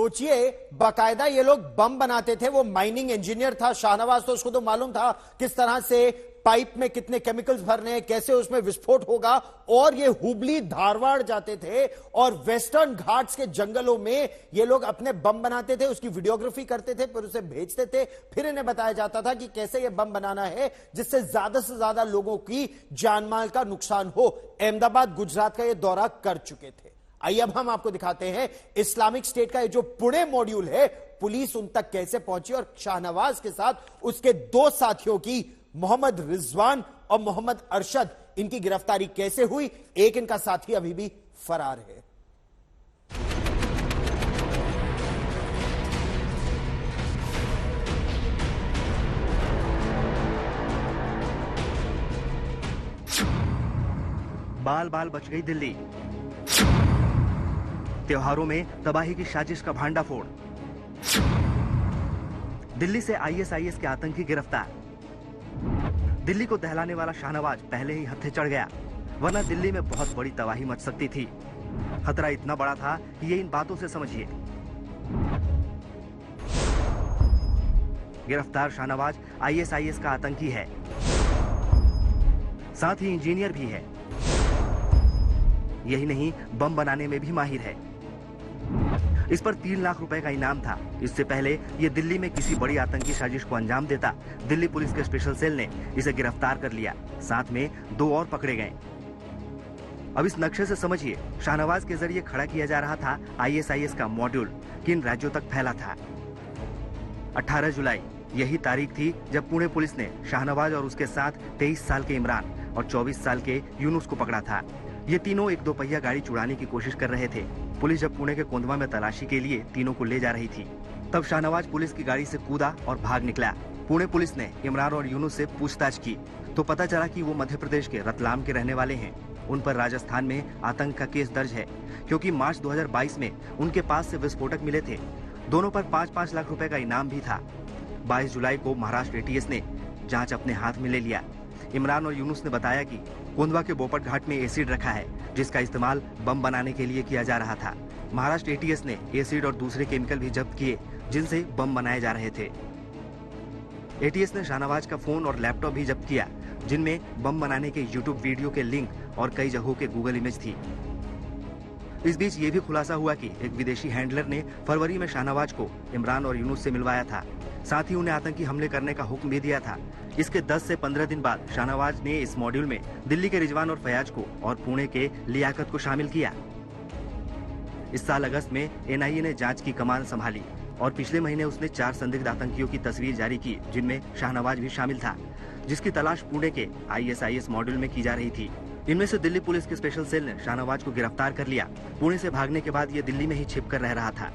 सोचिए, बाकायदा ये लोग बम बनाते थे। वो माइनिंग इंजीनियर था शाहनवाज, तो उसको तो मालूम था किस तरह से पाइप में कितने केमिकल्स भरने हैं, कैसे उसमें विस्फोट होगा। और ये हुबली धारवाड़ जाते थे और वेस्टर्न घाट्स के जंगलों में ये लोग अपने बम बनाते थे, उसकी वीडियोग्राफी करते थे, फिर उसे भेजते थे। फिर इन्हें बताया जाता था कि कैसे ये बम बनाना है जिससे से ज्यादा लोगों की जानमाल का नुकसान हो। अहमदाबाद, गुजरात का ये दौरा कर चुके थे। आइए अब हम आपको दिखाते हैं इस्लामिक स्टेट का ये जो पुणे मॉड्यूल है, पुलिस उन तक कैसे पहुंची और शाहनवाज के साथ उसके दो साथियों की, मोहम्मद रिजवान और मोहम्मद अरशद, इनकी गिरफ्तारी कैसे हुई। एक इनका साथी अभी भी फरार है। बाल बाल बच गई दिल्ली। त्योहारों में तबाही की साजिश का भांडाफोड़। दिल्ली से आईएसआईएस के आतंकी गिरफ्तार। दिल्ली को दहलाने वाला शाहनवाज पहले ही हत्थे चढ़ गया, वरना दिल्ली में बहुत बड़ी तबाही मच सकती थी। खतरा इतना बड़ा था कि ये इन बातों से समझिए। गिरफ्तार शाहनवाज आईएसआईएस का आतंकी है, साथ ही इंजीनियर भी है। यही नहीं, बम बनाने में भी माहिर है। इस पर 3 लाख रुपए का इनाम था। इससे पहले ये दिल्ली में किसी बड़ी आतंकी साजिश को अंजाम देता। दिल्ली पुलिस के स्पेशल सेल ने इसे गिरफ्तार कर लिया, साथ में 2 और पकड़े गए। अब इस नक्शे से समझिए, शाहनवाज के जरिए खड़ा किया जा रहा था आईएसआईएस का मॉड्यूल किन राज्यों तक फैला था। 18 जुलाई यही तारीख थी जब पुणे पुलिस ने शाहनवाज और उसके साथ 23 साल के इमरान और 24 साल के यूनुस को पकड़ा था। ये तीनों एक 2 पहिया गाड़ी चुराने की कोशिश कर रहे थे। पुलिस जब पुणे के कोंधवा में तलाशी के लिए तीनों को ले जा रही थी, तब शाहनवाज पुलिस की गाड़ी से कूदा और भाग निकला। पुणे पुलिस ने इमरान और यूनुस से पूछताछ की तो पता चला कि वो मध्य प्रदेश के रतलाम के रहने वाले हैं। उन पर राजस्थान में आतंक का केस दर्ज है, क्योंकि मार्च 2022 में उनके पास से विस्फोटक मिले थे। दोनों पर 5-5 लाख रुपए का इनाम भी था। 22 जुलाई को महाराष्ट्र एटीएस ने जांच अपने हाथ में ले लिया। इमरान और यूनुस ने बताया कि कोंधवा के बोपट घाट में एसिड रखा है, जिसका इस्तेमाल बम बनाने के लिए किया जा रहा था। महाराष्ट्र एटीएस ने एसिड और दूसरे केमिकल भी जब्त किए, जिनसे बम बनाए जा रहे थे। एटीएस ने शाहनवाज का फोन और लैपटॉप भी जब्त किया, जिनमें बम बनाने के यूट्यूब वीडियो के लिंक और कई जगहों के गूगल इमेज थी। इस बीच ये भी खुलासा हुआ कि एक विदेशी हैंडलर ने फरवरी में शाहनवाज को इमरान और यूनुस से मिलवाया था, साथ ही उन्हें आतंकी हमले करने का हुक्म भी दिया था। इसके 10 से 15 दिन बाद शाहनवाज ने इस मॉड्यूल में दिल्ली के रिजवान और फयाज को और पुणे के लियाकत को शामिल किया। इस साल अगस्त में एनआईए ने जांच की कमान संभाली और पिछले महीने उसने 4 संदिग्ध आतंकियों की तस्वीर जारी की, जिनमें शाहनवाज भी शामिल था, जिसकी तलाश पुणे के आईएसआईएस मॉड्यूल में की जा रही थी। इनमें से दिल्ली पुलिस के स्पेशल सेल ने शाहनवाज को गिरफ्तार कर लिया। पुणे से भागने के बाद ये दिल्ली में ही छिपकर रह रहा था।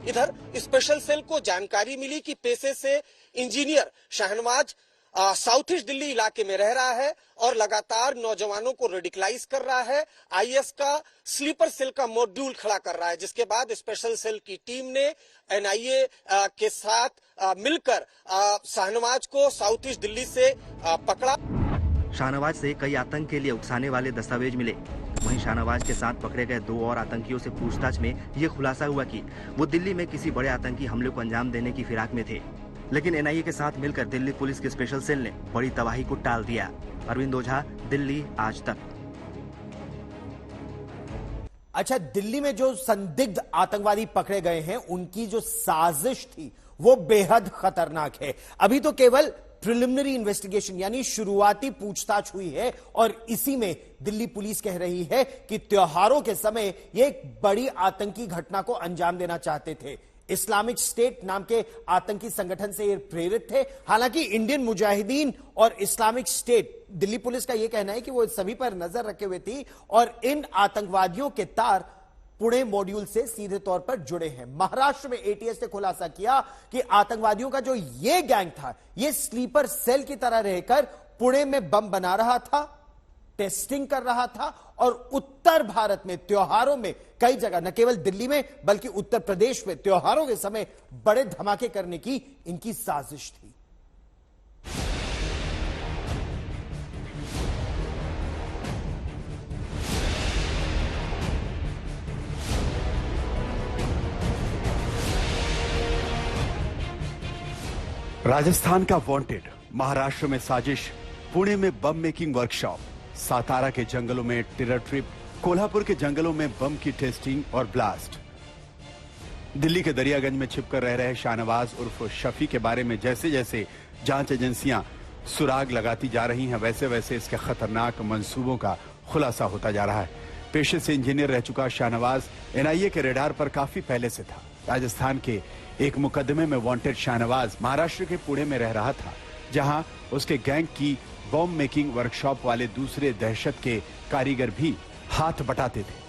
इधर स्पेशल सेल को जानकारी मिली कि पेशे से engineer Shahnawaz south east Delhi इलाके में रह रहा है और लगातार नौजवानों को रेडिकलाइज कर रहा है। आईएस का स्लीपर सेल का मॉड्यूल खड़ा कर रहा है, जिसके बाद स्पेशल सेल की टीम ने एनआईए के साथ मिलकर शाहनवाज को साउथ ईस्ट दिल्ली से पकड़ा। शाहनवाज से कई आतंक के लिए उकसाने वाले दस्तावेज मिले। वहीं शाहनवाज के साथ पकड़े गए 2 और आतंकियों से पूछताछ में ये खुलासा हुआ कि वो दिल्ली में किसी बड़े आतंकी हमले को अंजाम देने की फिराक में थे, लेकिन एनआईए के साथ मिलकर दिल्ली पुलिस के स्पेशल सेल ने बड़ी तबाही को टाल दिया। अरविंद ओझा, दिल्ली आज तक। अच्छा, दिल्ली में जो संदिग्ध आतंकवादी पकड़े गए हैं, उनकी जो साजिश थी वो बेहद खतरनाक है। अभी तो केवल प्रिलिमिनरी इन्वेस्टिगेशन यानी शुरुआती पूछताछ हुई है और इसी में दिल्ली पुलिस कह रही है कि त्योहारों के समय ये एक बड़ी आतंकी घटना को अंजाम देना चाहते थे। इस्लामिक स्टेट नाम के आतंकी संगठन से ये प्रेरित थे। हालांकि इंडियन मुजाहिदीन और इस्लामिक स्टेट, दिल्ली पुलिस का यह कहना है कि वो सभी पर नजर रखे हुए थी और इन आतंकवादियों के तार पुणे मॉड्यूल से सीधे तौर पर जुड़े हैं। महाराष्ट्र में एटीएस ने खुलासा किया कि आतंकवादियों का जो ये गैंग था, ये स्लीपर सेल की तरह रहकर पुणे में बम बना रहा था, टेस्टिंग कर रहा था और उत्तर भारत में त्योहारों में कई जगह, न केवल दिल्ली में बल्कि उत्तर प्रदेश में त्योहारों के समय बड़े धमाके करने की इनकी साजिश थी। राजस्थान का वांटेड, महाराष्ट्र में साजिश, पुणे में बम मेकिंग वर्कशॉप, सातारा के जंगलों में टेरर ट्रिप, कोल्हापुर के जंगलों में बम की टेस्टिंग और ब्लास्ट। दिल्ली के दरियागंज में छिपकर रह रहे शाहनवाज उर्फ शफी के बारे में जैसे जैसे जांच एजेंसियां सुराग लगाती जा रही हैं, वैसे वैसे इसके खतरनाक मंसूबों का खुलासा होता जा रहा है। पेशे से इंजीनियर रह चुका शाहनवाज एनआईए के रेडार पर काफी पहले से था। राजस्थान के एक मुकदमे में वांटेड शाहनवाज महाराष्ट्र के पुणे में रह रहा था, जहां उसके गैंग की बॉम्ब मेकिंग वर्कशॉप वाले दूसरे दहशत के कारीगर भी हाथ बटाते थे।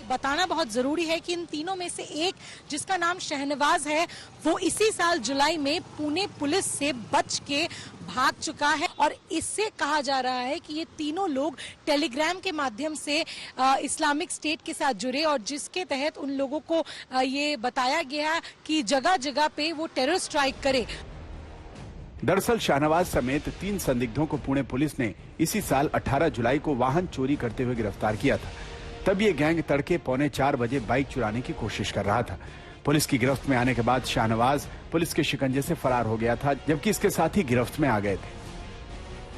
बताना बहुत जरूरी है कि इन तीनों में से एक, जिसका नाम शहनवाज है, वो इसी साल जुलाई में पुणे पुलिस से बच के भाग चुका है और इससे कहा जा रहा है कि ये तीनों लोग टेलीग्राम के माध्यम से इस्लामिक स्टेट के साथ जुड़े और जिसके तहत उन लोगों को ये बताया गया कि जगह जगह पे वो टेरर स्ट्राइक करे। दरअसल शाहनवाज समेत 3 संदिग्धों को पुणे पुलिस ने इसी साल 18 जुलाई को वाहन चोरी करते हुए गिरफ्तार किया था। तब ये गैंग तड़के 3:45 बजे बाइक चुराने की कोशिश कर रहा था। पुलिस की गिरफ्त में आने के बाद शाहनवाज पुलिस के शिकंजे से फरार हो गया था, जबकि इसके साथी गिरफ्त में आ गए थे।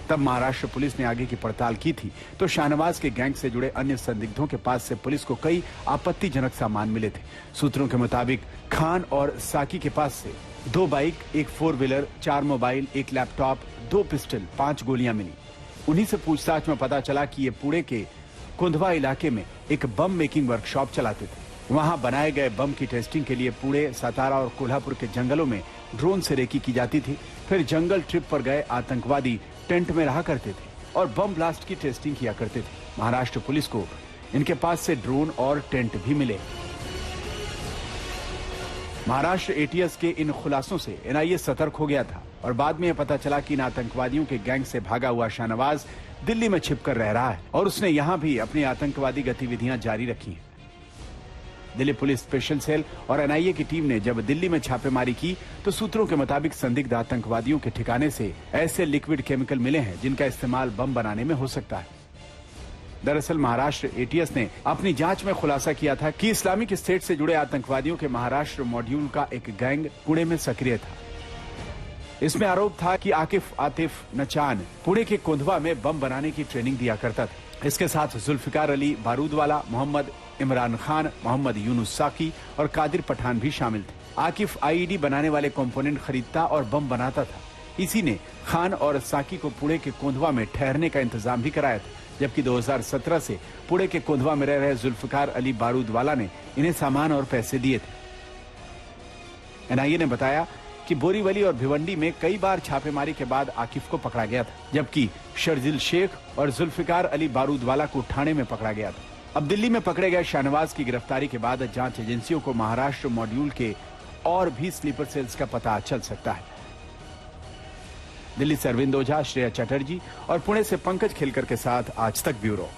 तब महाराष्ट्र पुलिस ने आगे की पड़ताल की थी तो शाहनवाज के गैंग से जुड़े अन्य संदिग्धों के पास से पुलिस को कई आपत्तिजनक सामान मिले थे। सूत्रों के मुताबिक खान और साकी के पास से 2 bike, 1 4 wheeler, 4 mobile, 1 laptop, 2 pistol, 5 गोलियां मिली। उन्हीं से पूछताछ में पता चला कि ये पुणे के कुंधवा इलाके में एक बम मेकिंग वर्कशॉप चलाते थे। वहां बनाए गए बम की टेस्टिंग के लिए पुणे, सातारा और कोल्हापुर के जंगलों में ड्रोन से रेकी की जाती थी। फिर जंगल ट्रिप पर गए आतंकवादी टेंट में रहा करते थे और बम ब्लास्ट की टेस्टिंग किया करते थे। महाराष्ट्र पुलिस को इनके पास से ड्रोन और टेंट भी मिले। महाराष्ट्र एटीएस के इन खुलासों से एनआईए सतर्क हो गया था और बाद में यह पता चला कि इन आतंकवादियों के गैंग से भागा हुआ शाहनवाज दिल्ली में छिपकर रह रहा है और उसने यहां भी अपनी आतंकवादी गतिविधियां जारी रखी हैं। दिल्ली पुलिस स्पेशल सेल और एनआईए की टीम ने जब दिल्ली में छापेमारी की तो सूत्रों के मुताबिक संदिग्ध आतंकवादियों के ठिकाने से ऐसे लिक्विड केमिकल मिले हैं जिनका इस्तेमाल बम बनाने में हो सकता है। दरअसल महाराष्ट्र एटीएस ने अपनी जांच में खुलासा किया था कि इस्लामिक स्टेट से जुड़े आतंकवादियों के महाराष्ट्र मॉड्यूल का एक गैंग पुणे में सक्रिय था। इसमें आरोप था कि आतिफ नचान पुणे के कुंधवा में बम बनाने की ट्रेनिंग दिया करता था। इसके साथ जुल्फिकार अली बारूदवाला, मोहम्मद इमरान खान, मोहम्मद यूनुस साकी और कादिर पठान भी शामिल थे। आकिफ आईईडी बनाने वाले कंपोनेंट खरीदता और बम बनाता था। इसी ने खान और साकी को पुणे के कुंधवा में ठहरने का इंतजाम भी कराया था, जबकि 2017 से पुणे के कुंधवा में रह रहे जुल्फिकार अली बारूदवाला ने इन्हें सामान और पैसे दिए थे। एनआईए ने बताया कि बोरीवली और भिवंडी में कई बार छापेमारी के बाद आकिफ को पकड़ा गया था, जबकि शर्जिल शेख और जुल्फिकार अली बारूदवाला को ठाणे में पकड़ा गया था। अब दिल्ली में पकड़े गए शाहनवाज की गिरफ्तारी के बाद जांच एजेंसियों को महाराष्ट्र मॉड्यूल के और भी स्लीपर सेल्स का पता चल सकता है। दिल्ली से अरविंद ओझा, श्रेया चटर्जी और पुणे से पंकज खेलकर के साथ आज तक ब्यूरो।